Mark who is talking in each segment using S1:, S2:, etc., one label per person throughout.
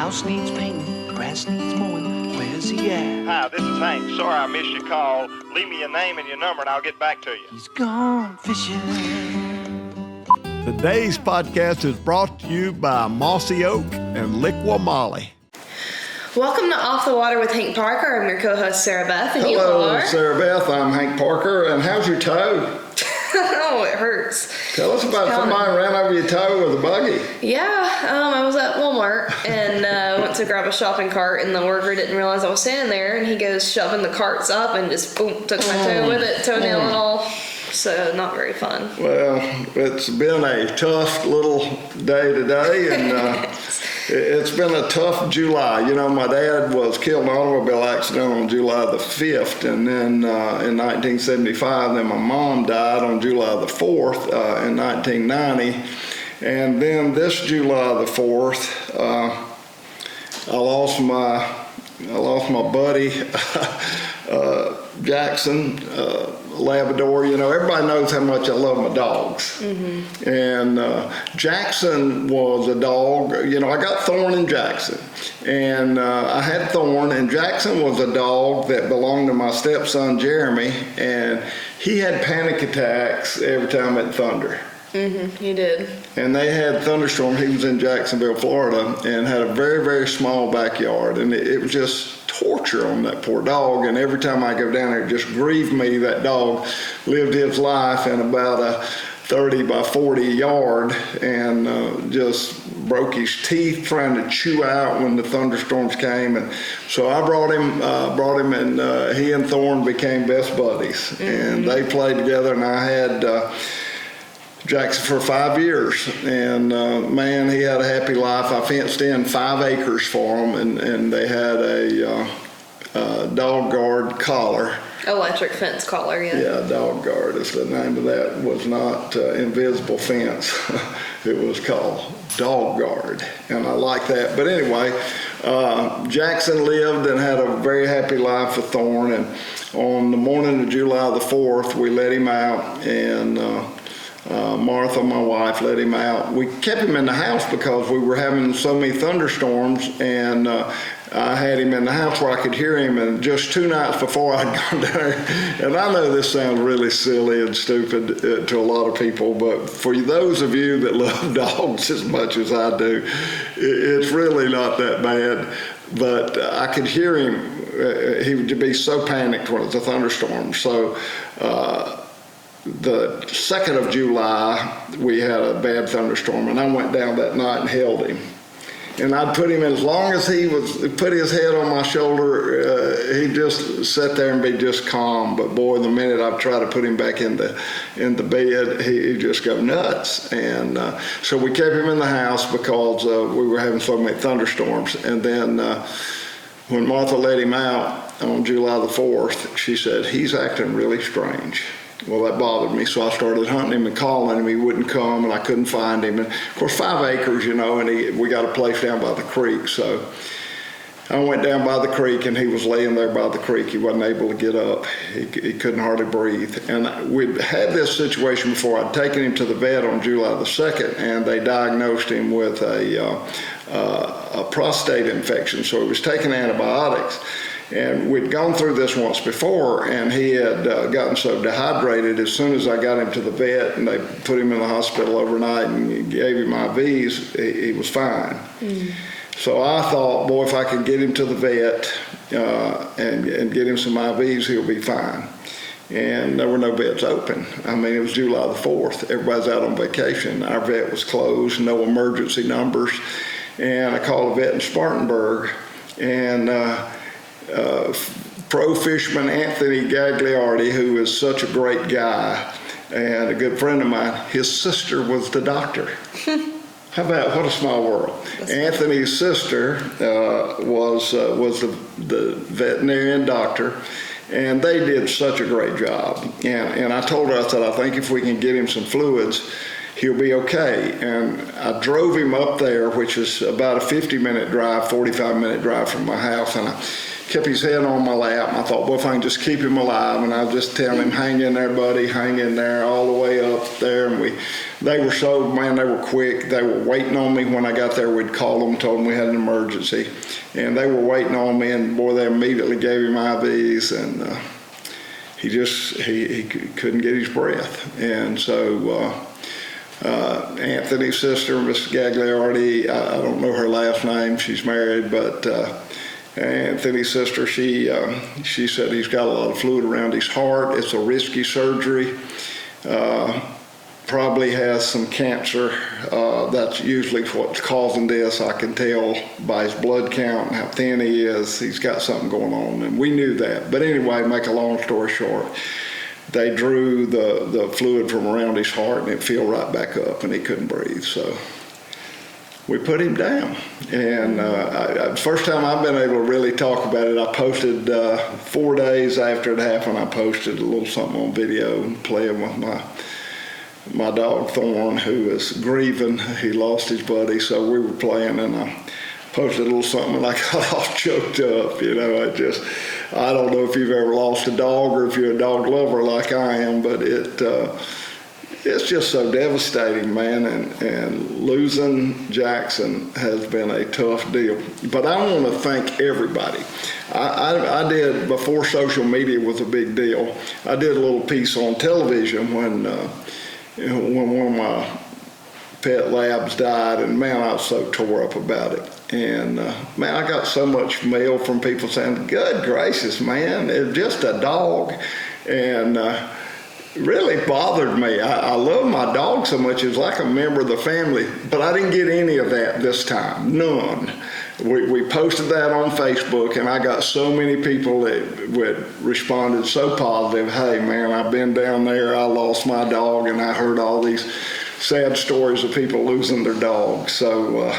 S1: House needs painting, grass needs mowing, where's he at?
S2: Hi, this is Hank. Sorry I missed your call. Leave me your name and your number and I'll get back to you.
S1: He's gone fishing.
S3: Today's podcast is brought to you by Mossy Oak and Liqua Molly.
S4: Welcome to Off the Water with Hank Parker. I'm your co-host, Sarah Beth, and you
S5: Hello,
S4: are...
S5: Sarah Beth. I'm Hank Parker. And how's your toe?
S4: Oh, it hurts.
S5: Tell us about somebody ran over your toe with a buggy.
S4: Yeah, I was at Walmart and went to grab a shopping cart, and the worker didn't realize I was standing there, and he goes shoving the carts up and just boom, took my toe with it, toenail and all. So not very fun.
S5: Well, it's been a tough little day today, and it's been a tough July. You know, my dad was killed in an automobile accident on July the 5th, and then in 1975, then my mom died on July the 4th in 1990. And then this July the 4th, I lost my buddy, Jackson, Labrador. You know, everybody knows how much I love my dogs. Mm-hmm. And Jackson was a dog. You know, I got Thorn and Jackson. And I had Thorn, and Jackson was a dog that belonged to my stepson, Jeremy. And he had panic attacks every time it thundered.
S4: Mm-hmm, he did.
S5: And they had thunderstorm. He was in Jacksonville, Florida, and had a very, very small backyard. And it was just torture on that poor dog. And every time I go down there, it just grieved me. That dog lived his life in about a 30 by 40 yard and just broke his teeth trying to chew out when the thunderstorms came. And so I brought him, and he and Thorn became best buddies. Mm-hmm. And they played together, and I had Jackson for 5 years, and man, he had a happy life. I fenced in 5 acres for him, and they had a dog guard collar.
S4: Electric fence collar, yeah.
S5: Yeah, dog guard is the name of that. It was not invisible fence. It was called dog guard, and I like that. But anyway, Jackson lived and had a very happy life with Thorn, and on the morning of July the 4th, we let him out, and Martha, my wife, let him out. We kept him in the house because we were having so many thunderstorms, and I had him in the house where I could hear him. And just 2 nights before I'd gone down there, and I know this sounds really silly and stupid to a lot of people, but for those of you that love dogs as much as I do, it's really not that bad. But I could hear him. He would be so panicked when it's a thunderstorm. So the 2nd of July, we had a bad thunderstorm, and I went down that night and held him. And I'd put him in, as long as he put his head on my shoulder, he'd just sit there and be just calm. But boy, the minute I'd try to put him back in the bed, he'd just go nuts. And so we kept him in the house because we were having so many thunderstorms. And then when Martha let him out on July the 4th, she said, "He's acting really strange." Well, that bothered me, so I started hunting him and calling him. He wouldn't come, and I couldn't find him. And of course, 5 acres, you know, and we got a place down by the creek. So I went down by the creek, and he was laying there by the creek. He wasn't able to get up. He couldn't hardly breathe. And we'd had this situation before. I'd taken him to the vet on July the 2nd, and they diagnosed him with a prostate infection. So he was taking antibiotics. And we'd gone through this once before, and he had gotten so dehydrated. As soon as I got him to the vet and they put him in the hospital overnight and gave him IVs, he was fine. Mm. So I thought, boy, if I could get him to the vet and get him some IVs, he'll be fine. And there were no vets open. I mean, it was July the 4th. Everybody's out on vacation. Our vet was closed, no emergency numbers. And I called a vet in Spartanburg, and pro fisherman Anthony Gagliardi, who is such a great guy and a good friend of mine, his sister was the doctor. How about, what a small world. Anthony's sister was the veterinarian doctor, and they did such a great job. And I told her, I said, I think if we can get him some fluids, he'll be okay. And I drove him up there, which is about a 50-minute drive, 45-minute drive from my house, and I kept his head on my lap. And I thought, well, if I can just keep him alive, and I'll just tell him, hang in there, buddy, hang in there, all the way up there. And they were so, man, they were quick. They were waiting on me when I got there. We'd call them, told them we had an emergency. And they were waiting on me, and boy, they immediately gave him IVs, and he couldn't get his breath. And so Anthony's sister, Miss Gagliardi, I don't know her last name, she's married, but Anthony's sister, she said he's got a lot of fluid around his heart. It's a risky surgery. Probably has some cancer. That's usually what's causing this. I can tell by his blood count and how thin he is. He's got something going on, and we knew that. But anyway, make a long story short, they drew the fluid from around his heart, and it filled right back up, and he couldn't breathe. So we put him down. And first time I've been able to really talk about it, I posted 4 days after it happened, I posted a little something on video and playing with my dog Thorn, who is grieving. He lost his buddy, so we were playing, and I posted a little something, and I got all choked up. You know, I don't know if you've ever lost a dog or if you're a dog lover like I am, but it's just so devastating, man, and losing Jackson has been a tough deal. But I want to thank everybody. I did, before social media was a big deal, I did a little piece on television when one of my pet labs died, and man, I was so tore up about it. And man, I got so much mail from people saying, good gracious, man, it's just a dog. And really bothered me. I love my dog so much. It was like a member of the family, but I didn't get any of that this time, none. We posted that on Facebook, and I got so many people that responded so positive. Hey, man, I've been down there. I lost my dog, and I heard all these sad stories of people losing their dogs. So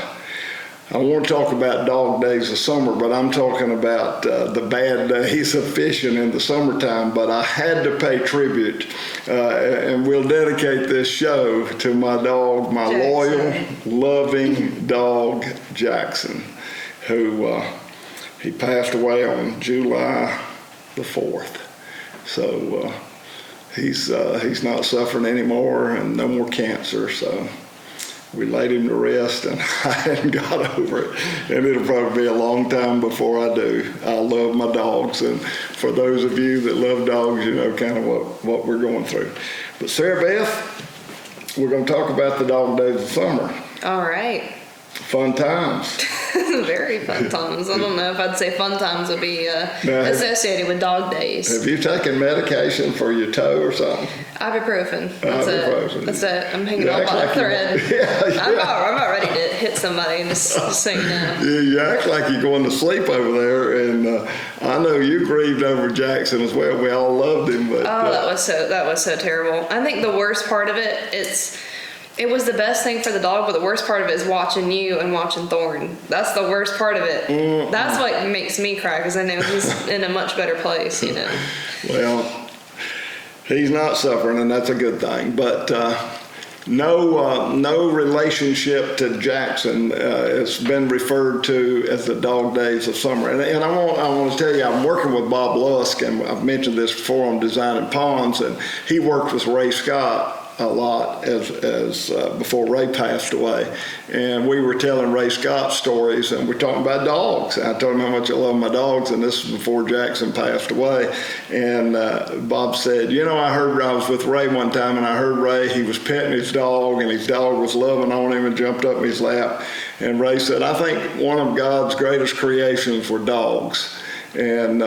S5: I want to talk about dog days of summer, but I'm talking about the bad days of fishing in the summertime. But I had to pay tribute, and we'll dedicate this show to my dog, my Jackson. Loyal, loving dog, Jackson, who he passed away on July the 4th. So he's not suffering anymore, and no more cancer. So we laid him to rest, and I hadn't got over it. And it'll probably be a long time before I do. I love my dogs, and for those of you that love dogs, you know kind of what we're going through. But Sarah Beth, we're going to talk about the dog days of summer.
S4: All right.
S5: Fun times.
S4: Very fun times. I don't know if I'd say fun times would be associated with dog days.
S5: Have you taken medication for your toe or something?
S4: Ibuprofen. That's it. That's it. I'm hanging on by a thread.
S5: Yeah.
S4: I'm about ready to hit somebody, just so you know.
S5: You act like you're going to sleep over there, and I know you grieved over Jackson as well. We all loved him, but
S4: that was so terrible. I think the worst part of it was the best thing for the dog, but the worst part of it is watching you and watching Thorn. That's the worst part of it. Mm-hmm. That's what makes me cry, because I know he's in a much better place, you know.
S5: Well, he's not suffering, and that's a good thing. But no relationship to Jackson has been referred to as the dog days of summer. And I want to tell you, I'm working with Bob Lusk, and I've mentioned this before on Designing Ponds, and he worked with Ray Scott a lot as before Ray passed away, and we were telling Ray Scott stories, and we're talking about dogs. I told him how much I love my dogs, and this is before Jackson passed away. And Bob said, you know, I was with Ray one time, and I heard Ray, he was petting his dog, and his dog was loving on him and jumped up in his lap. And Ray said, I think one of God's greatest creations were dogs. And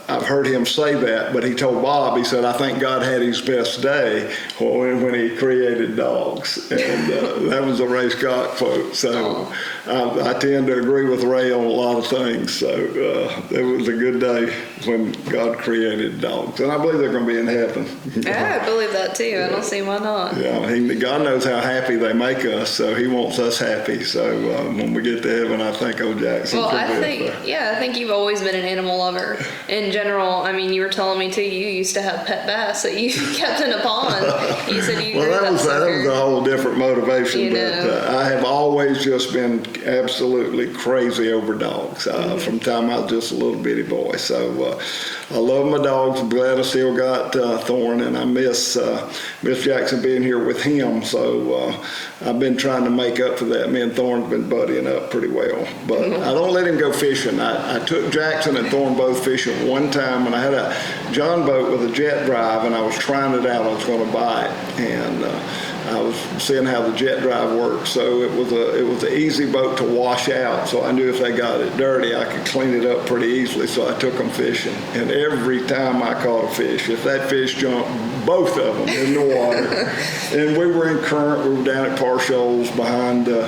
S5: I've heard him say that, but he told Bob, he said, I think God had his best day when he created dogs. And that was a Ray Scott quote. So I tend to agree with Ray on a lot of things. So it was a good day when God created dogs. And I believe they're going to be in heaven.
S4: Yeah, I believe that too. Yeah. I don't see why not.
S5: Yeah, God knows how happy they make us, so he wants us happy. So when we get to heaven, I think old Jackson.
S4: Well, I think you've always been an animal lover. And general, I mean, you were telling me too, you used to have pet bass that you kept in a pond. You said you
S5: Well,
S4: grew
S5: that was a whole different motivation,
S4: You
S5: but
S4: know.
S5: I have always just been absolutely crazy over dogs from the time I was just a little bitty boy. So I love my dogs. I'm glad I still got Thorn, and I miss Jackson being here with him. So I've been trying to make up for that. Me and Thorn's been buddying up pretty well, but I don't let him go fishing. I took Jackson and Thorn both fishing one time when I had a John boat with a jet drive, and I was trying it out. I was going to buy it, and I was seeing how the jet drive works. So it was an easy boat to wash out. So I knew if they got it dirty, I could clean it up pretty easily. So I took them fishing, and every time I caught a fish, if that fish jumped, both of them in the water, and we were in current. We were down at Par Shoals behind the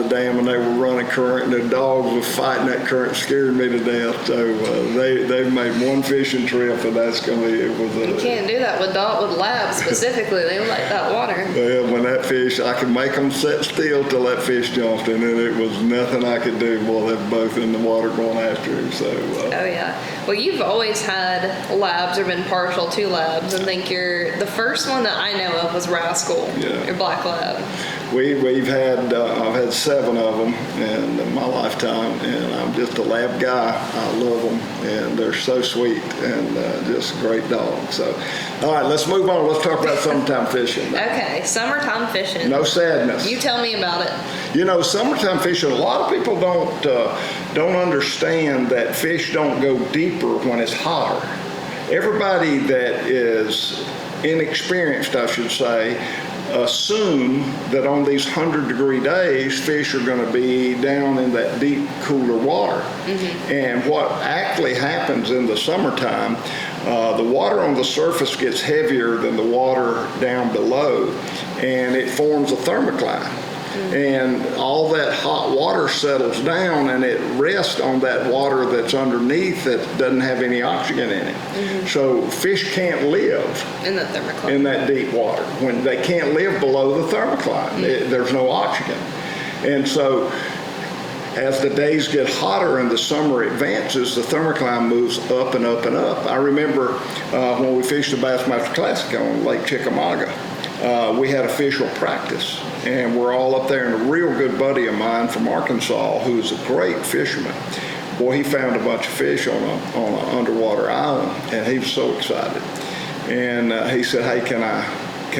S5: dam, and they were running current, and the dogs were fighting that current, scared me to death. So they made one fishing trip, and that's gonna be.
S4: You can't do that with labs specifically. They like that water.
S5: Well, when that fish, I could make them sit still till that fish jumped, and then it was nothing I could do while they're both in the water going after him. So.
S4: Oh yeah. Well, you've always had labs or been partial to labs. I think the first one that I know of was Rascal,
S5: Yeah.
S4: your black lab.
S5: We've had I've had 7 of them in my lifetime, and I'm just a lab guy. I love them, and they're so sweet and just great dogs. So, all right, let's move on. Let's talk about summertime fishing.
S4: Okay, summertime fishing.
S5: No sadness.
S4: You tell me about it.
S5: You know, summertime fishing. A lot of people don't understand that fish don't go deeper when it's hotter. Everybody that is inexperienced, I should say, assume that on these 100-degree days, fish are going to be down in that deep, cooler water. And what actually happens in the summertime, the water on the surface gets heavier than the water down below, and it forms a thermocline. And all that hot water settles down, and it rests on that water that's underneath that doesn't have any oxygen in it. So fish can't live
S4: In the thermocline.
S5: in that deep water. When they can't live below the thermocline, there's no oxygen. And so as the days get hotter and the summer advances, the thermocline moves up and up and up. I remember when we fished the Bassmaster Classic on Lake Chickamauga, we had official practice, and we're all up there, and a real good buddy of mine from Arkansas, who's a great fisherman, boy, he found a bunch of fish on an underwater island, and he was so excited. And he said, "Hey, can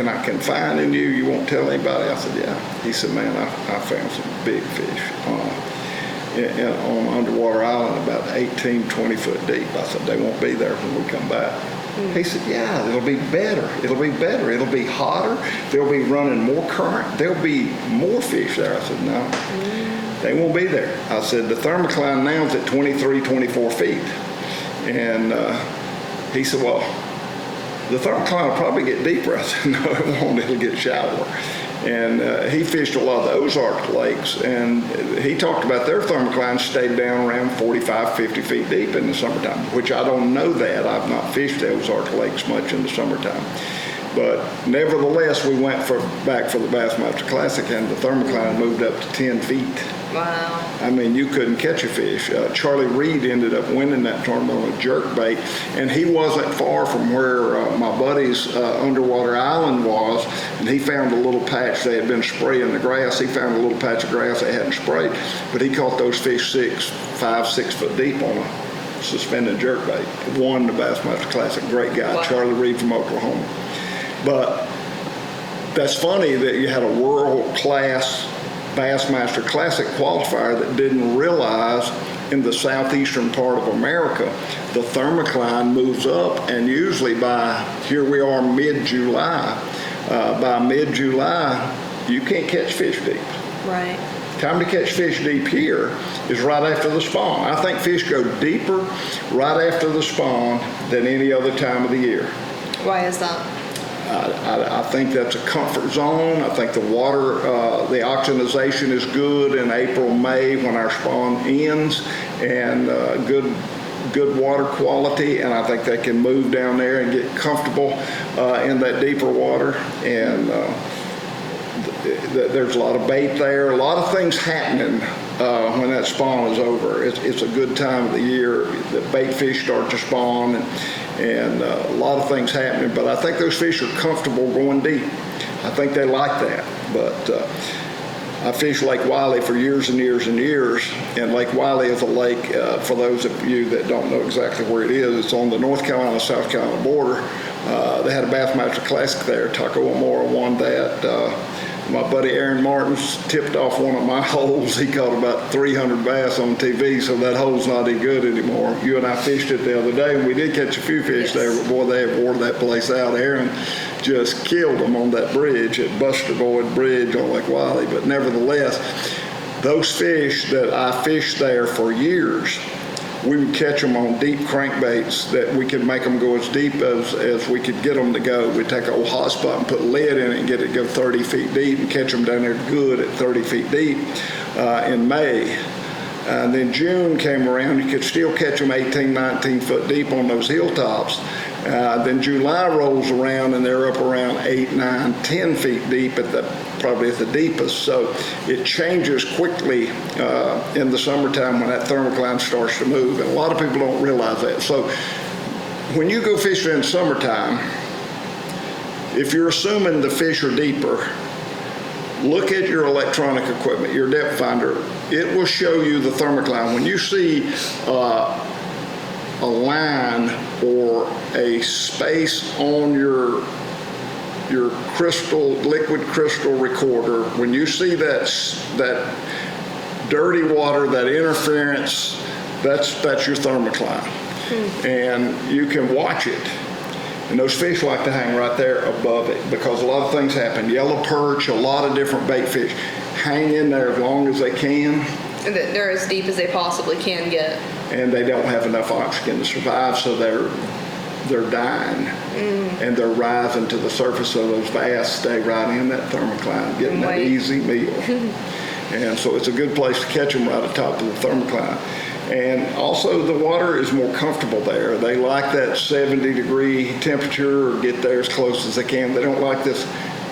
S5: I confide in you? You won't tell anybody?" I said, "Yeah." He said, "Man, I found some big fish on an underwater island about 18, 20 foot deep." I said, "They won't be there when we come back." He said, "Yeah, it'll be better. It'll be better. It'll be hotter. They'll be running more current. There'll be more fish there." I said, "No, they won't be there." I said, "The thermocline now is at 23, 24 feet. And he said, "Well, the thermocline will probably get deeper." I said, "No, it won't. It'll get shallower." And he fished a lot of the Ozark lakes, and he talked about their thermocline stayed down around 45, 50 feet deep in the summertime, which I don't know that. I've not fished the Ozark lakes much in the summertime. But nevertheless, we went back for the Bassmaster Classic, and the thermocline moved up to 10 feet.
S4: Wow.
S5: I mean, you couldn't catch a fish. Charlie Reed ended up winning that tournament on a jerkbait, and he wasn't far from where my buddy's underwater island was, and he found a little patch. They had been spraying the grass. He found a little patch of grass they hadn't sprayed, but he caught those fish 5, 6 foot deep on a suspended jerkbait. Won the Bassmaster Classic. Great guy,
S4: Wow.
S5: Charlie Reed from Oklahoma. But that's funny that you had a world-class Bassmaster Classic qualifier that didn't realize in the southeastern part of America, the thermocline moves up, and usually here we are mid-July, by mid-July, you can't catch fish deep.
S4: Right.
S5: Time to catch fish deep here is right after the spawn. I think fish go deeper right after the spawn than any other time of the year.
S4: Why is that?
S5: I think that's a comfort zone. I think the water, the oxygenation is good in April, May when our spawn ends, and good water quality, and I think they can move down there and get comfortable in that deeper water. And There's a lot of bait there, a lot of things happening when that spawn is over. It's a good time of the year. The bait fish start to spawn, and a lot of things happening. But I think those fish are comfortable going deep. I think they like that. But I fished Lake Wiley for years and years and years, and Lake Wiley is a lake, for those of you that don't know exactly where it is, it's on the North Carolina-South Carolina border. They had a Bassmaster Classic there. Taco Amora won that. My buddy Aaron Martins tipped off one of my holes. He caught about 300 bass on TV, so that hole's not any good anymore. You and I fished it the other day, and we did catch a few fish there, but boy, they have wore that place out. Aaron just killed them on that bridge at Buster Boyd Bridge on Lake Wiley. But nevertheless, those fish that I fished there for years, we would catch them on deep crankbaits that we could make them go as deep as we could get them to go. We'd take an old hot spot and put lead in it and get it to go 30 feet deep and catch them down there good at 30 feet deep in May. And then June came around, you could still catch them 18, 19 foot deep on those hilltops. Then July rolls around and they're up around 8, 9, 10 feet deep probably at the deepest. So it changes quickly in the summertime when that thermocline starts to move. And a lot of people don't realize that. So when you go fishing in summertime, if you're assuming the fish are deeper, look at your electronic equipment, your depth finder. It will show you the thermocline. When you see a line or a space on your liquid crystal recorder, when you see that dirty water, that interference, that's your thermocline. And you can watch it. And those fish like to hang right there above it because a lot of things happen. Yellow perch, a lot of different bait fish hang in there as long as they can.
S4: And they're as deep as they possibly can get.
S5: And they don't have enough oxygen to survive, so they're dying. And they're rising to the surface, so those bass stay right in that thermocline, getting that easy meal. And so it's a good place to catch them right atop of the thermocline. And also the water is more comfortable there. They like that 70-degree temperature or get there as close as they can. They don't like this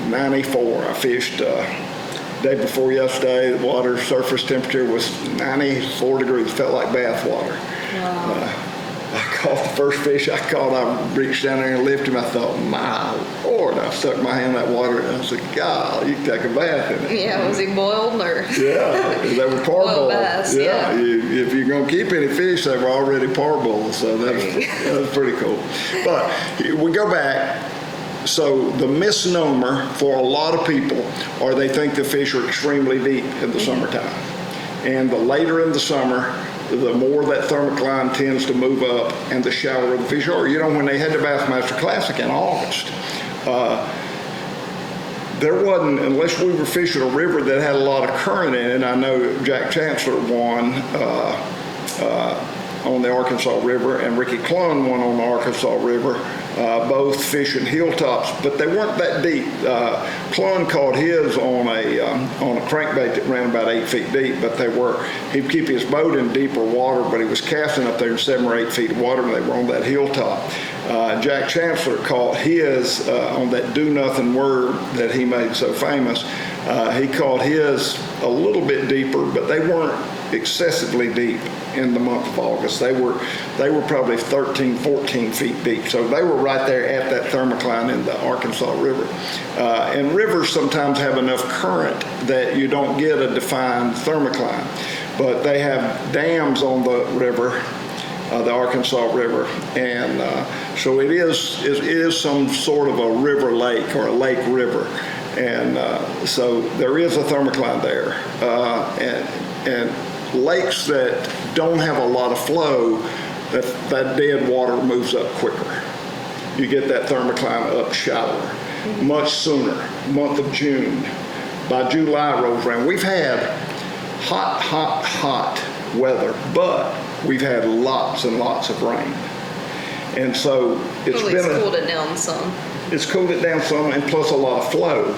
S5: 94. I fished day before yesterday. The water surface temperature was 94 degrees. Felt like bath water. Wow. I caught the first fish I caught. I reached down there and lifted him. I thought, my Lord, I stuck my hand in that water and I said, God, you can take a bath in it.
S4: Yeah, was he boiled or?
S5: Yeah, they were parboiled.
S4: Bass, yeah.
S5: If you're going to keep any fish, they were already parboiled, so that was pretty cool. But we go back. So the misnomer for a lot of people are they think the fish are extremely deep in the summertime. And the later in the summer, the more that thermocline tends to move up and the shallower the fish are. You know, when they had the Bassmaster Classic in August, there wasn't, unless we were fishing a river that had a lot of current in it. I know Jack Chancellor won on the Arkansas River, and Ricky Clun won on the Arkansas River, both fishing hilltops, but they weren't that deep. Clun caught his on a crankbait that ran about 8 feet deep, but he'd keep his boat in deeper water, but he was casting up there in 7 or 8 feet of water, and they were on that hilltop. Jack Chancellor caught his on that do nothing word that he made so famous. He caught his a little bit deeper, but they weren't excessively deep in the month of August. They were probably 13, 14 feet deep. So they were right there at that thermocline in the Arkansas River. And rivers sometimes have enough current that you don't get a defined thermocline. But they have dams on the river, the Arkansas River. And so it is some sort of a river lake or a lake river. And so there is a thermocline there. And lakes that don't have a lot of flow, that dead water moves up quicker. You get that thermocline up shallower, much sooner, month of June. By July rolls around. We've had hot weather, but we've had lots and lots of rain. And so it's
S4: cooled it down some.
S5: It's cooled it down some, and plus a lot of flow.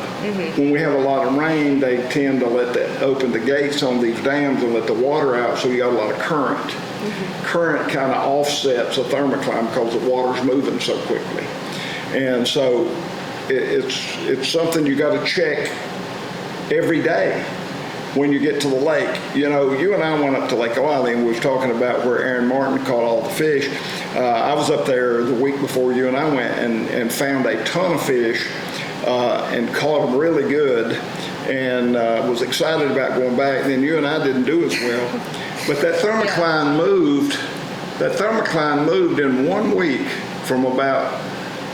S5: When we have a lot of rain, they tend to open the gates on these dams and let the water out, so you got a lot of current. Current kind of offsets a thermocline because the water's moving so quickly. And so it's something you got to check every day when you get to the lake. You know, you and I went up to Lake Wiley and we was talking about where Aaron Martin caught all the fish. I was up there the week before you and I went and found a ton of fish and caught them really good, and was excited about going back. Then you and I didn't do as well. But that thermocline moved. That thermocline moved in 1 week from about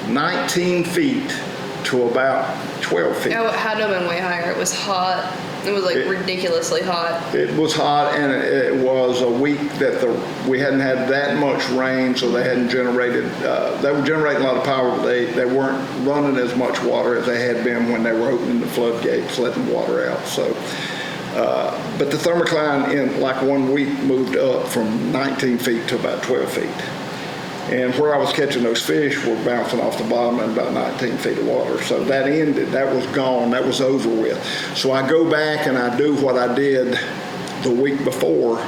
S5: 19 feet to about 12 feet.
S4: Oh, it had to have been way higher. It was hot. It was like ridiculously hot.
S5: It was hot, and it was a week that we hadn't had that much rain, so they hadn't generated. They were generating a lot of power, but they weren't running as much water as they had been when they were opening the floodgates, letting water out. So, but the thermocline in like 1 week moved up from 19 feet to about 12 feet. And where I was catching those fish were bouncing off the bottom in about 19 feet of water. So that ended, that was gone, that was over with. So I go back and I do what I did the week before.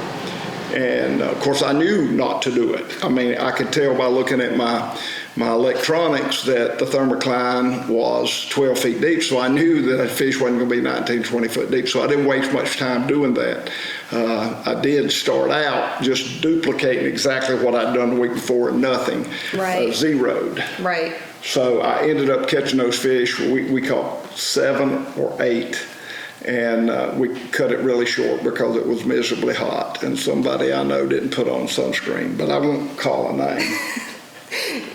S5: And of course I knew not to do it. I mean, I could tell by looking at my electronics that the thermocline was 12 feet deep. So I knew that a fish wasn't going to be 19, 20 foot deep. So I didn't waste much time doing that. I did start out just duplicating exactly what I'd done the week before and nothing.
S4: Right.
S5: Zeroed.
S4: Right.
S5: So I ended up catching those fish. We caught 7 or 8. And we cut it really short because it was miserably hot. And somebody I know didn't put on sunscreen, but I won't call a name.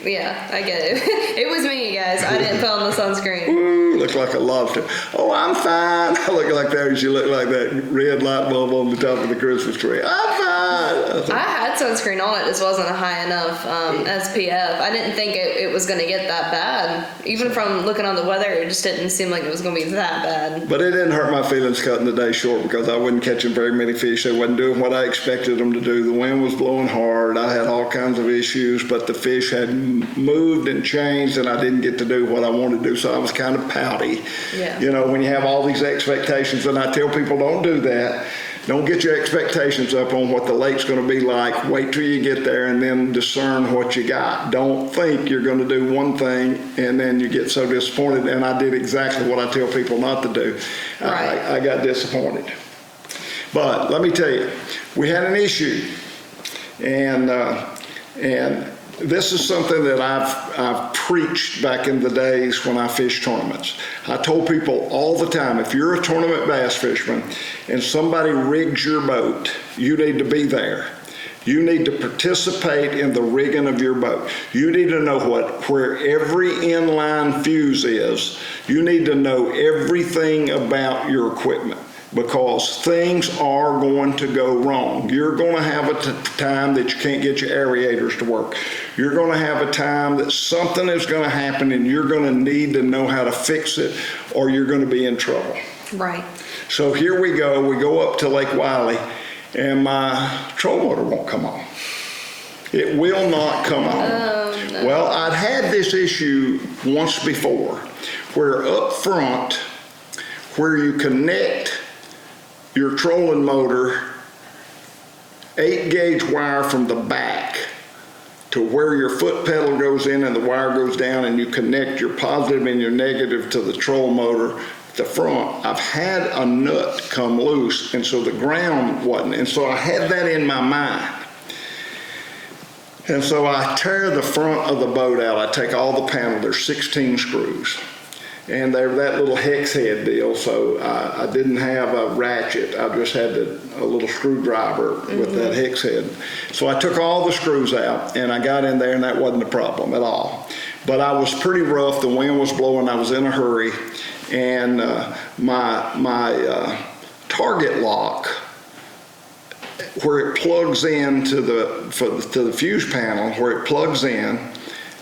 S4: Yeah, I get it. It was me, guys. I didn't put on the sunscreen.
S5: Ooh, look like a lobster. Oh, I'm fine. I look like that. You look like that red light bulb on the top of the Christmas tree. I'm fine.
S4: I had sunscreen on. It just wasn't a high enough SPF. I didn't think it was going to get that bad. Even from looking on the weather, it just didn't seem like it was going to be that bad.
S5: But it didn't hurt my feelings cutting the day short because I wasn't catching very many fish. They wasn't doing what I expected them to do. The wind was blowing hard. I had all kinds of issues, but the fish had moved and changed, and I didn't get to do what I wanted to do, so I was kind of pouty.
S4: Yeah.
S5: You know, when you have all these expectations, and I tell people don't do that. Don't get your expectations up on what the lake's going to be like. Wait till you get there and then discern what you got. Don't think you're going to do one thing and then you get so disappointed. And I did exactly what I tell people not to do.
S4: Right.
S5: I got disappointed. But let me tell you, we had an issue, and this is something that I've preached back in the days when I fished tournaments. I told people all the time, if you're a tournament bass fisherman and somebody rigs your boat, you need to be there. You need to participate in the rigging of your boat. You need to know where every inline fuse is. You need to know everything about your equipment, because things are going to go wrong. You're going to have a time that you can't get your aerators to work. You're going to have a time that something is going to happen and you're going to need to know how to fix it, or you're going to be in trouble.
S4: Right.
S5: So here we go. We go up to Lake Wiley, and my troll motor won't come on. It will not come on.
S4: Oh, no.
S5: Well, I'd had this issue once before, where up front, where you connect your trolling motor, 8-gauge wire from the back to where your foot pedal goes in and the wire goes down, and you connect your positive and your negative to the troll motor at the front. I've had a nut come loose, and so the ground wasn't, and so I had that in my mind. And so I tear the front of the boat out. I take all the panel, there's 16 screws. And they were that little hex head deal, so I didn't have a ratchet. I just had a little screwdriver with that hex head. So I took all the screws out, and I got in there, and that wasn't a problem at all. But I was pretty rough. The wind was blowing. I was in a hurry, and my target lock, where it plugs in to the fuse panel, where it plugs in,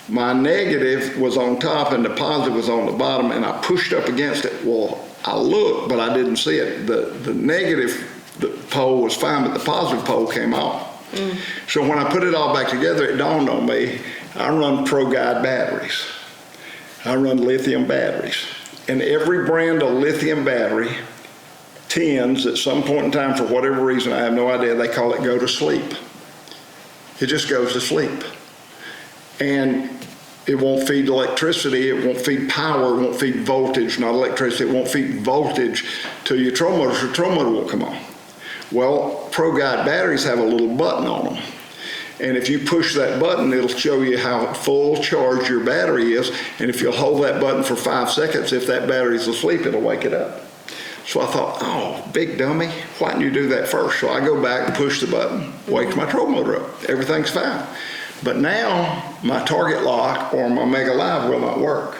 S5: my negative was on top and the positive was on the bottom, and I pushed up against it. Well, I looked, but I didn't see it. The negative pole was fine, but the positive pole came off. So when I put it all back together, it dawned on me, I run Pro Guide batteries. I run lithium batteries. And every brand of lithium battery tends, at some point in time, for whatever reason, I have no idea, they call it go to sleep. It just goes to sleep. And it won't feed electricity, it won't feed power, it won't feed voltage, not electricity, it won't feed voltage to your trolling motor, so the trolling motor won't come on. Well, Pro Guide batteries have a little button on them. And if you push that button, it'll show you how full charge your battery is. And if you'll hold that button for 5 seconds, if that battery's asleep, it'll wake it up. So I thought, oh, big dummy, why didn't you do that first? So I go back and push the button, wake my trolling motor up. Everything's fine. But now my target lock or my Mega Live will not work.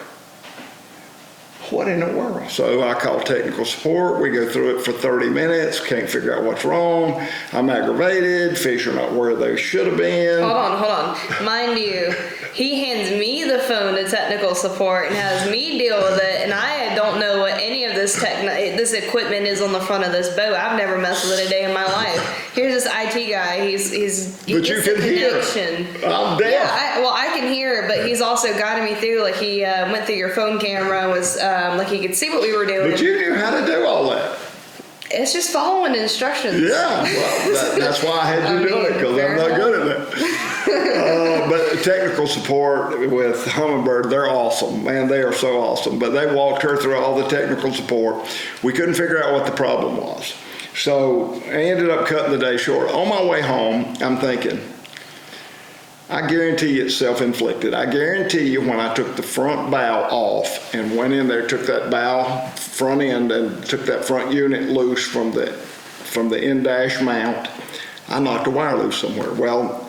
S5: What in the world? So I call technical support. We go through it for 30 minutes. Can't figure out what's wrong. I'm aggravated. Fish are not where they should have been.
S4: Hold on. Mind you, he hands me the phone to technical support and has me deal with it, and I don't know what any of this equipment is on the front of this boat. I've never messed with it a day in my life. Here's this IT guy. He
S5: But you
S4: gets
S5: can
S4: the
S5: hear.
S4: connection.
S5: I'm deaf.
S4: Yeah, I can hear it, but he's also guided me through. Like he went through your phone camera and was like he could see what we were doing.
S5: But you knew how to do all that.
S4: It's just following instructions.
S5: Yeah, well, that's why I had you do it, because I'm not good at that. But technical support with Humminbird, they're awesome. Man, they are so awesome. But they walked her through all the technical support. We couldn't figure out what the problem was. So I ended up cutting the day short. On my way home, I'm thinking, I guarantee you it's self-inflicted. I guarantee you when I took the front bow off and went in there, took that bow front end and took that front unit loose from the in-dash mount, I knocked a wire loose somewhere. Well,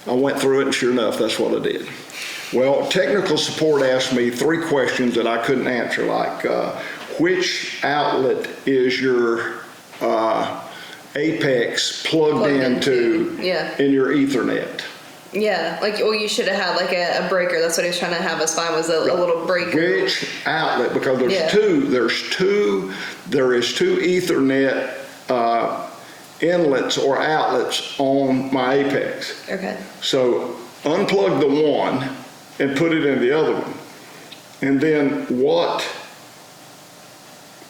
S5: I went through it and sure enough, that's what I did. Well, technical support asked me 3 questions that I couldn't answer, like which outlet is your Apex plugged into in your Ethernet?
S4: Yeah, like, well, you should have had like a breaker. That's what he was trying to have us find, was a little breaker.
S5: Which outlet? Because there is two Ethernet inlets or outlets on my Apex.
S4: Okay.
S5: So unplug the one and put it in the other one. And then what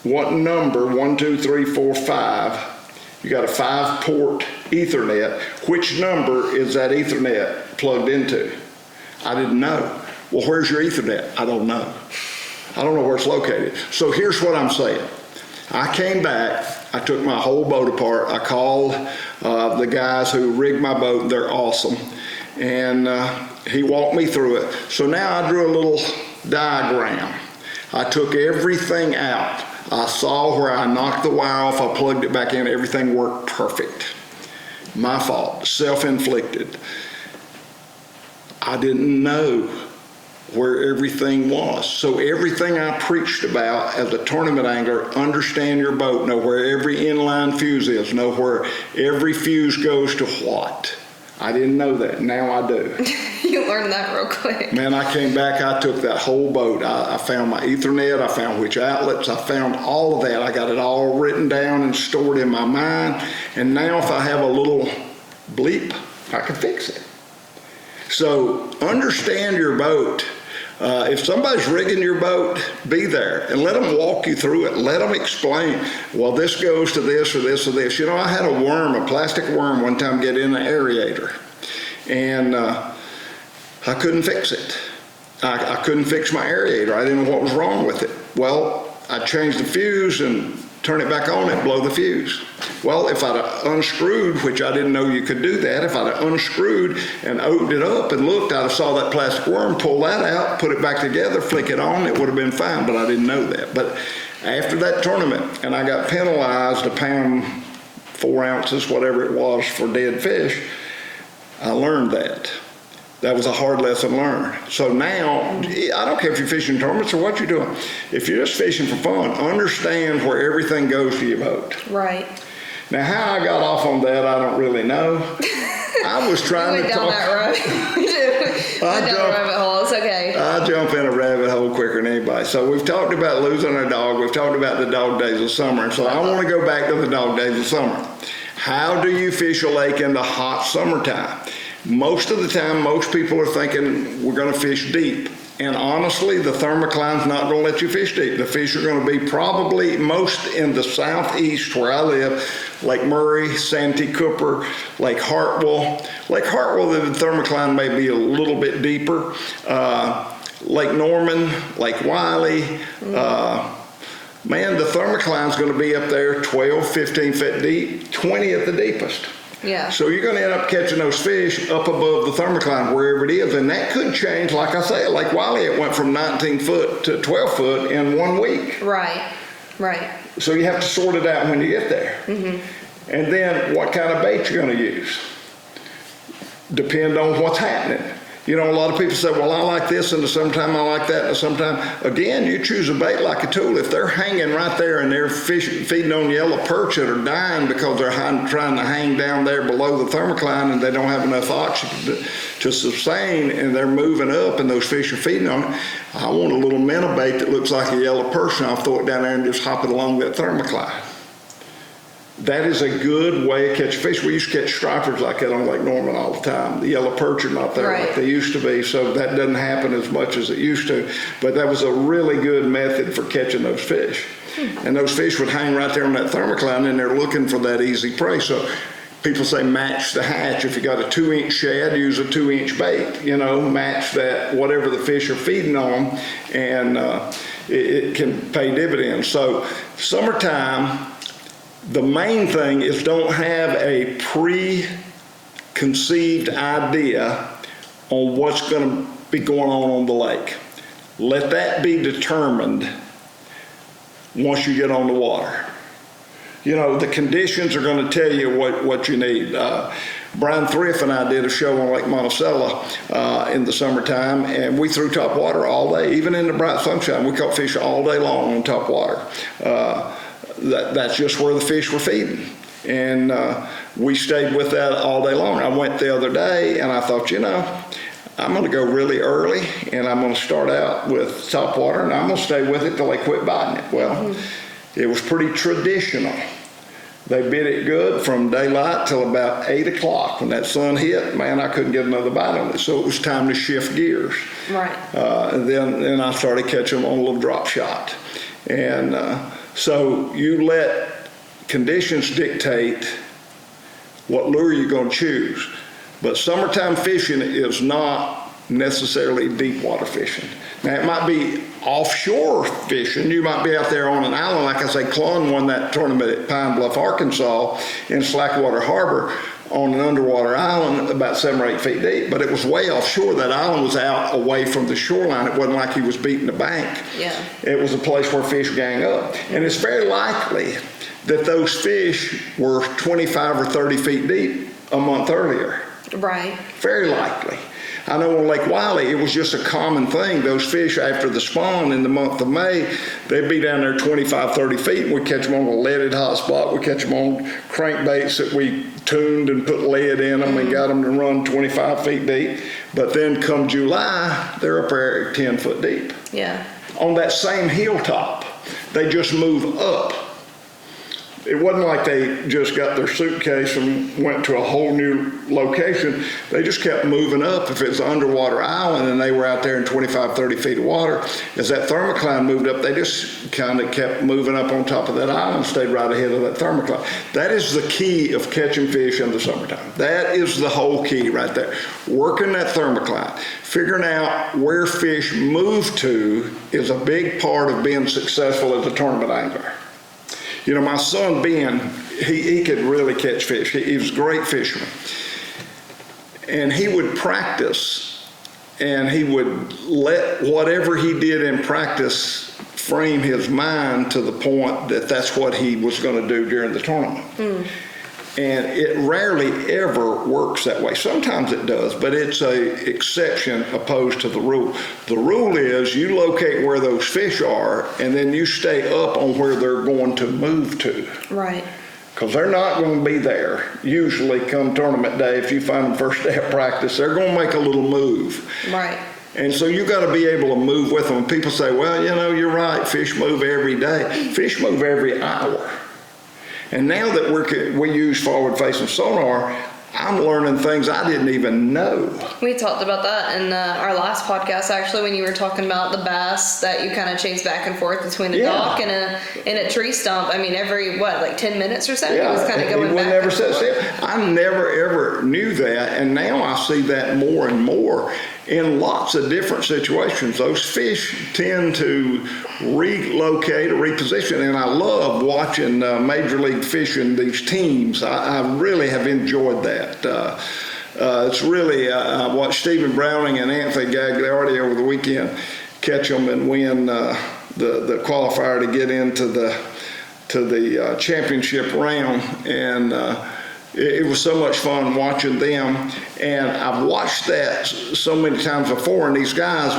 S5: number, 1, 2, 3, 4, 5, you got a 5-port Ethernet. Which number is that Ethernet plugged into? I didn't know. Well, where's your Ethernet? I don't know. I don't know where it's located. So here's what I'm saying. I came back, I took my whole boat apart. I called the guys who rigged my boat. They're awesome. And he walked me through it. So now I drew a little diagram. I took everything out. I saw where I knocked the wire off, I plugged it back in, everything worked perfect. My fault, self-inflicted. I didn't know where everything was. So everything I preached about as a tournament angler, understand your boat, know where every inline fuse is, know where every fuse goes to what. I didn't know that, now I do.
S4: You learned that real quick.
S5: Man, I came back, I took that whole boat. I found my Ethernet, I found which outlets, I found all of that. I got it all written down and stored in my mind. And now if I have a little bleep, I can fix it. So understand your boat. If somebody's rigging your boat, be there and let them walk you through it. Let them explain, well, this goes to this or this or this. You know, I had a plastic worm one time get in an aerator, and I couldn't fix it. I couldn't fix my aerator. I didn't know what was wrong with it. Well, I changed the fuse and turn it back on and blow the fuse. Well, if I'd have unscrewed, which I didn't know you could do that, if I'd have unscrewed and opened it up and looked, I'd have saw that plastic worm, pull that out, put it back together, flick it on, it would have been fine, but I didn't know that. But after that tournament, and I got penalized a pound, 4 ounces, whatever it was, for dead fish, I learned that. That was a hard lesson learned. So now, I don't care if you're fishing tournaments or what you're doing. If you're just fishing for fun, understand where everything goes to your boat.
S4: Right.
S5: Now, how I got off on that, I don't really know. I was trying to
S4: down
S5: talk.
S4: that road. We went down a rabbit hole. It's okay.
S5: I jump in a rabbit hole quicker than anybody. So we've talked about losing a dog. We've talked about the dog days of summer. So I want to go back to the dog days of summer. How do you fish a lake in the hot summertime? Most of the time, most people are thinking we're going to fish deep. And honestly, the thermocline's not going to let you fish deep. The fish are going to be probably most in the southeast where I live, Lake Murray, Santee Cooper, Lake Hartwell. Lake Hartwell, the thermocline may be a little bit deeper. Lake Norman, Lake Wiley. Man, the thermocline's going to be up there 12, 15 feet deep, 20 at the deepest.
S4: Yeah.
S5: So you're going to end up catching those fish up above the thermocline, wherever it is. And that could change, like I say, like Wiley, it went from 19 foot to 12 foot in 1 week.
S4: Right, right.
S5: So you have to sort it out when you get there. And then what kind of bait you're going to use. Depend on what's happening. You know, a lot of people say, well, I like this in the summertime, I like that in the summertime. Again, you choose a bait like a tool. If they're hanging right there and they're feeding on yellow perch that are dying because they're trying to hang down there below the thermocline and they don't have enough oxygen to sustain, and they're moving up and those fish are feeding on it, I want a little minnow bait that looks like a yellow perch, and I'll throw it down there and just hop it along that thermocline. That is a good way of catching fish. We used to catch stripers like that on Lake Norman all the time. The yellow perch are not there like they used to be, so that doesn't happen as much as it used to. But that was a really good method for catching those fish. And those fish would hang right there on that thermocline, and they're looking for that easy prey. So people say match the hatch. If you got a 2-inch shad, use a 2-inch bait. You know, match that, whatever the fish are feeding on, and it can pay dividends. So summertime, the main thing is don't have a preconceived idea on what's going to be going on the lake. Let that be determined once you get on the water. You know, the conditions are going to tell you what you need. Brian Thrift and I did a show on Lake Monticello in the summertime, and we threw top water all day, even in the bright sunshine. We caught fish all day long on top water. That's just where the fish were feeding. And we stayed with that all day long. I went the other day and I thought, you know, I'm going to go really early and I'm going to start out with top water and I'm going to stay with it till they quit biting it. Well, it was pretty traditional. They bit it good from daylight till about 8 o'clock. When that sun hit, man, I couldn't get another bite on it. So it was time to shift gears.
S4: Right.
S5: And then I started catching them on a little drop shot. And so you let conditions dictate what lure you're going to choose. But summertime fishing is not necessarily deep water fishing. Now, it might be offshore fishing. You might be out there on an island. Like I say, Clun won that tournament at Pine Bluff, Arkansas in Slackwater Harbor on an underwater island about 7 or 8 feet deep. But it was way offshore. That island was out away from the shoreline. It wasn't like he was beating the bank.
S4: Yeah.
S5: It was a place where fish gang up. And it's very likely that those fish were 25 or 30 feet deep a month earlier.
S4: Right.
S5: Very likely. I know on Lake Wiley, it was just a common thing. Those fish, after the spawn in the month of May, they'd be down there 25, 30 feet, and we'd catch them on a leaded hot spot. We'd catch them on crankbaits that we tuned and put lead in them and got them to run 25 feet deep. But then come July, they're up there 10 foot deep.
S4: Yeah.
S5: On that same hilltop, they just move up. It wasn't like they just got their suitcase and went to a whole new location. They just kept moving up. If it's an underwater island and they were out there in 25, 30 feet of water, as that thermocline moved up, they just kind of kept moving up on top of that island, stayed right ahead of that thermocline. That is the key of catching fish in the summertime. That is the whole key right there. Working that thermocline, figuring out where fish move to is a big part of being successful as a tournament angler. You know, my son Ben, he could really catch fish. He was a great fisherman. And he would practice, and he would let whatever he did in practice frame his mind to the point that that's what he was going to do during the tournament. And it rarely ever works that way. Sometimes it does, but it's an exception opposed to the rule. The rule is you locate where those fish are, and then you stay up on where they're going to move to.
S4: Right.
S5: Because they're not going to be there. Usually come tournament day, if you find them first day of practice, they're going to make a little move.
S4: Right.
S5: And so you got to be able to move with them. People say, well, you know, you're right, fish move every day. Fish move every hour. And now that we use forward-facing sonar, I'm learning things I didn't even know.
S4: We talked about that in our last podcast, actually, when you were talking about the bass that you kind of chase back and forth between a dock and a tree stump. I mean, every, like 10 minutes or so?
S5: Yeah,
S4: it was kind of going back
S5: never
S4: and forth.
S5: I never ever knew that, and now I see that more and more in lots of different situations. Those fish tend to relocate or reposition, and I love watching Major League Fishing, these teams. I really have enjoyed that. It's really, I watched Stephen Browning and Anthony Gagliardi over the weekend catch them and win the qualifier to get into the championship round, and it was so much fun watching them. And I've watched that so many times before, and these guys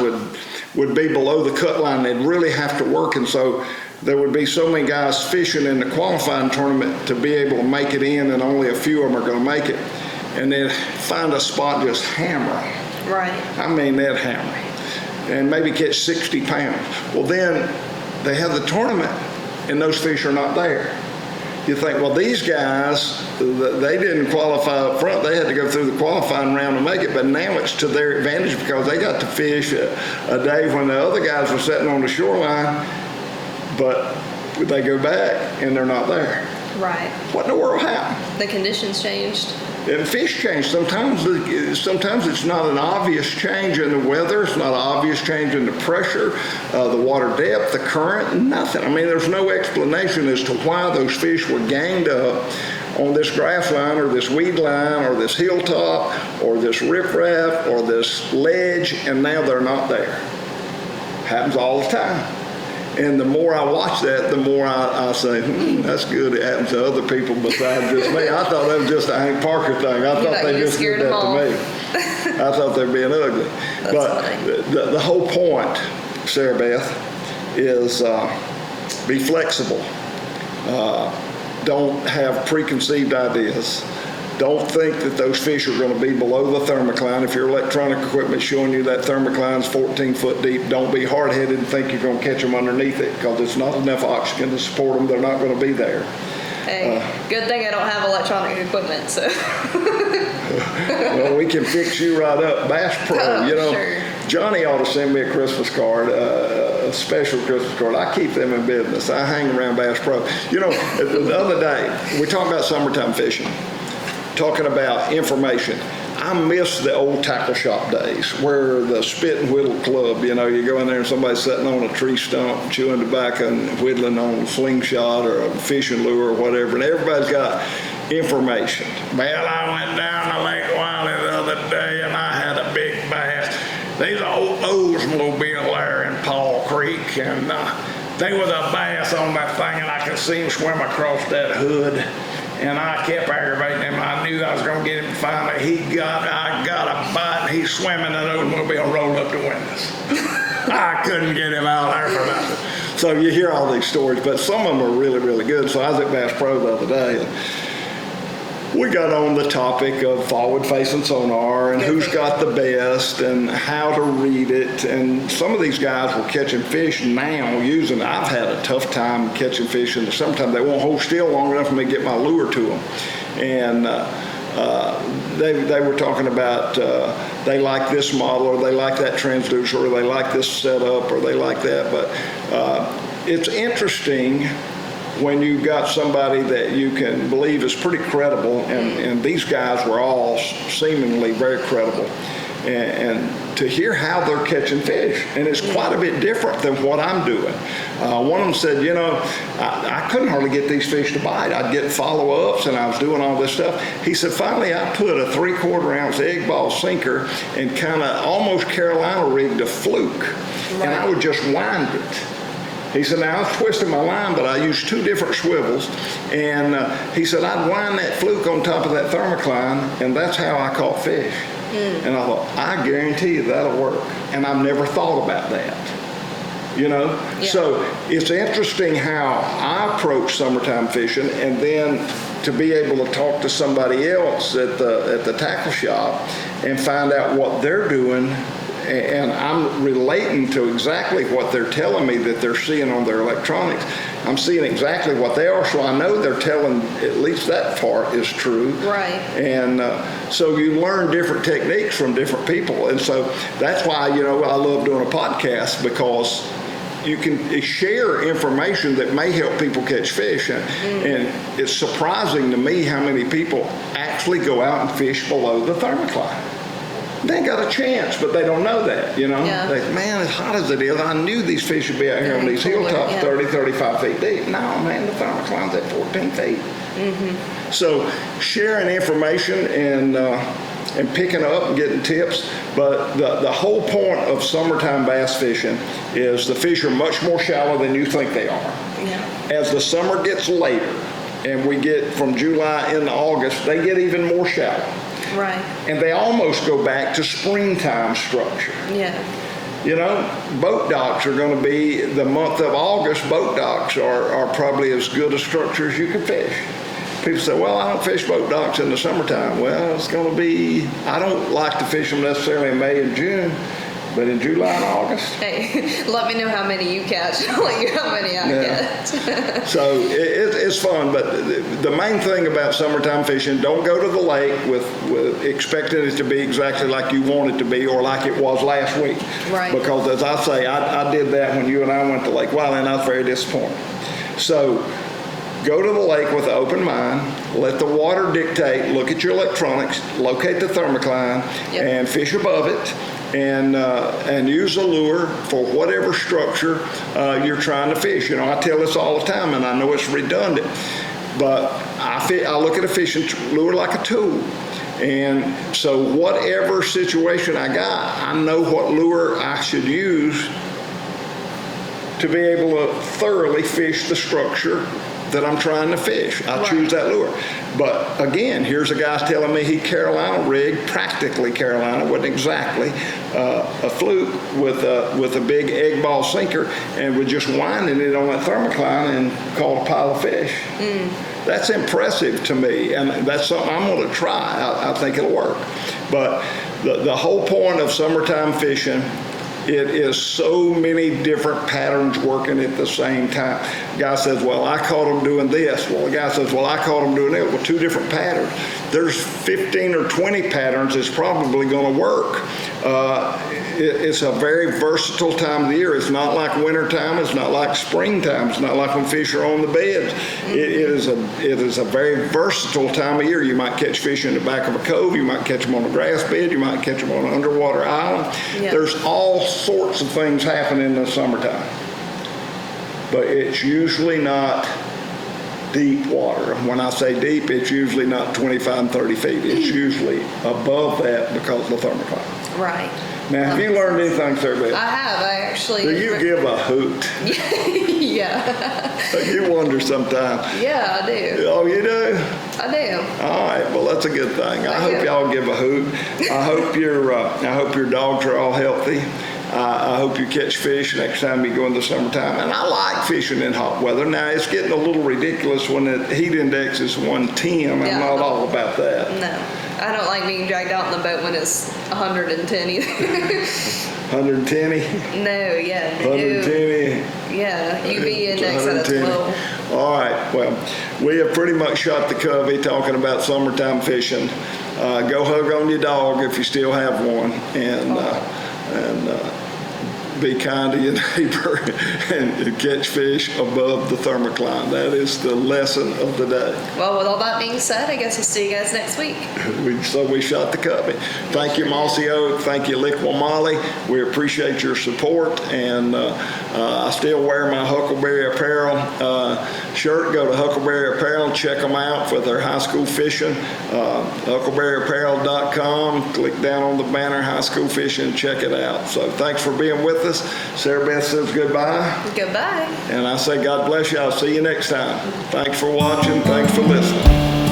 S5: would be below the cut line. They'd really have to work, and so there would be so many guys fishing in the qualifying tournament to be able to make it in, and only a few of them are going to make it. And they'd find a spot, just hammer.
S4: Right.
S5: I mean, they'd hammer and maybe catch 60 pounds. Well, then they have the tournament, and those fish are not there. You think, well, these guys, they didn't qualify up front. They had to go through the qualifying round to make it, but now it's to their advantage because they got to fish a day when the other guys were sitting on the shoreline, but they go back and they're not there.
S4: Right.
S5: What in the world happened?
S4: The conditions changed.
S5: And fish change. Sometimes it's not an obvious change in the weather. It's not an obvious change in the pressure, the water depth, the current, nothing. I mean, there's no explanation as to why those fish were ganged up on this grass line or this weed line or this hilltop or this riprap or this ledge, and now they're not there. Happens all the time. And the more I watch that, the more I say, that's good. It happens to other people besides just me. I thought that was just a Hank Parker thing. I thought they just did that to me. I thought they were being ugly. But the whole point, Sarah Beth, is be flexible. Don't have preconceived ideas. Don't think that those fish are going to be below the thermocline. If your electronic equipment's showing you that thermocline's 14 foot deep, don't be hard-headed and think you're going to catch them underneath it, because it's not enough oxygen to support them. They're not going to be there.
S4: Hey, good thing I don't have electronic equipment, so.
S5: Well, we can fix you right up. Bass Pro,
S4: Sure.
S5: Johnny ought to send me a Christmas card, a special Christmas card. I keep them in business. I hang around Bass Pro. The other day, we talked about summertime fishing, talking about information. I miss the old tackle shop days where the spit and whittle club, you go in there and somebody's sitting on a tree stump chewing tobacco and whittling on a slingshot or a fishing lure or whatever, and everybody's got information. Well, I went down to Lake Wiley the other day and I had a big bass. These old Oldsmobile there in Paul Creek, and they was a bass on that thing, and I could see him swim across that hood. And I kept aggravating him. I knew I was going to get him. Finally, I got a bite, and he's swimming, and the automobile rolled up the windows. I couldn't get him out there for nothing. So you hear all these stories, but some of them are really, really good. So I was at Bass Pro the other day, and we got on the topic of forward-facing sonar and who's got the best and how to read it. And some of these guys were catching fish now using, I've had a tough time catching fish in the summertime. They won't hold still long enough for me to get my lure to them. And they were talking about they like this model, or they like that transducer, or they like this setup, or they like that. But it's interesting when you've got somebody that you can believe is pretty credible, and these guys were all seemingly very credible, and to hear how they're catching fish. And it's quite a bit different than what I'm doing. One of them said, I couldn't hardly get these fish to bite. I'd get follow-ups, and I was doing all this stuff. He said, finally I put a 3/4 ounce egg ball sinker and kind of almost Carolina rigged a fluke, and I would just wind it. He said, now I was twisting my line, but I used 2 different swivels. And he said, I'd wind that fluke on top of that thermocline, and that's how I caught fish. And I thought, I guarantee you that'll work. And I've never thought about that. Yeah. So it's interesting how I approach summertime fishing, and then to be able to talk to somebody else at the tackle shop and find out what they're doing. And I'm relating to exactly what they're telling me that they're seeing on their electronics. I'm seeing exactly what they are, so I know they're telling at least that part is true.
S4: Right.
S5: And so you learn different techniques from different people. And so that's why, I love doing a podcast, because you can share information that may help people catch fish. And it's surprising to me how many people actually go out and fish below the thermocline. They ain't got a chance, but they don't know that,
S4: Yeah.
S5: Man, as hot as it is, I knew these fish would be out here on these hilltops 30, 35 feet deep. No, man, the thermocline's at 14 feet. So sharing information and picking up and getting tips. But the whole point of summertime bass fishing is the fish are much more shallow than you think they are.
S4: Yeah.
S5: As the summer gets later, and we get from July into August, they get even more shallow.
S4: Right.
S5: And they almost go back to springtime structure.
S4: Yeah.
S5: Boat docks are going to be, the month of August, boat docks are probably as good a structure as you can fish. People say, well, I don't fish boat docks in the summertime. Well, it's going to be, I don't like to fish them necessarily in May and June, but in July and August.
S4: Hey, let me know how many you catch. I'll let you know how many I catch.
S5: So it's fun, but the main thing about summertime fishing, don't go to the lake with expecting it to be exactly like you want it to be or like it was last week.
S4: Right.
S5: Because as I say, I did that when you and I went to Lake Wiley, and I was very disappointed. So go to the lake with an open mind, let the water dictate, look at your electronics, locate the thermocline, and fish above it. And use a lure for whatever structure you're trying to fish. I tell this all the time, and I know it's redundant, but I look at a fishing lure like a tool. And so whatever situation I got, I know what lure I should use to be able to thoroughly fish the structure that I'm trying to fish. I choose that lure. But again, here's a guy telling me he Carolina rigged, practically Carolina, wasn't exactly, a fluke with a big egg ball sinker, and was just winding it on that thermocline and caught a pile of fish. That's impressive to me, and that's something I'm going to try. I think it'll work. But the whole point of summertime fishing, it is so many different patterns working at the same time. The guy says, well, I caught them doing this. Well, the guy says, well, I caught them doing it. Well, two different patterns. There's 15 or 20 patterns that's probably going to work. It's a very versatile time of the year. It's not like wintertime. It's not like springtime. It's not like when fish are on the beds. It is a very versatile time of year. You might catch fish in the back of a cove. You might catch them on a grass bed. You might catch them on an underwater island. Yeah. There's all sorts of things happen in the summertime. But it's usually not deep water. When I say deep, it's usually not 25 and 30 feet. It's usually above that because of the thermocline.
S4: Right.
S5: Now, have you learned anything, Sarah Beth?
S4: I have. I actually.
S5: Do you give a hoot?
S4: Yeah.
S5: You wonder sometimes.
S4: Yeah, I do.
S5: Oh, you do?
S4: I do.
S5: All right. Well, that's a good thing. I hope y'all give a hoot. I hope your dogs are all healthy. I hope you catch fish next time you go in the summertime. And I like fishing in hot weather. Now, it's getting a little ridiculous when the heat index is 110. I'm not all about that.
S4: No. I don't like being dragged out in the boat when it's 110 either.
S5: 110?
S4: No, yeah.
S5: 110?
S4: Yeah, UV index at its low.
S5: All right. Well, we have pretty much shot the covey talking about summertime fishing. Go hug on your dog if you still have one. And be kind to your neighbor and catch fish above the thermocline. That is the lesson of the day.
S4: Well, with all that being said, I guess I'll see you guys next week.
S5: So we shot the covey. Thank you, Mossy Oak. Thank you, Lick Molly. We appreciate your support. And I still wear my Huckleberry Apparel shirt. Go to Huckleberry Apparel. Check them out for their high school fishing. HuckleberryApparel.com. Click down on the banner, High School Fishing. Check it out. So thanks for being with us. Sarah Beth says goodbye.
S4: Goodbye.
S5: And I say God bless you. I'll see you next time. Thanks for watching. Thanks for listening.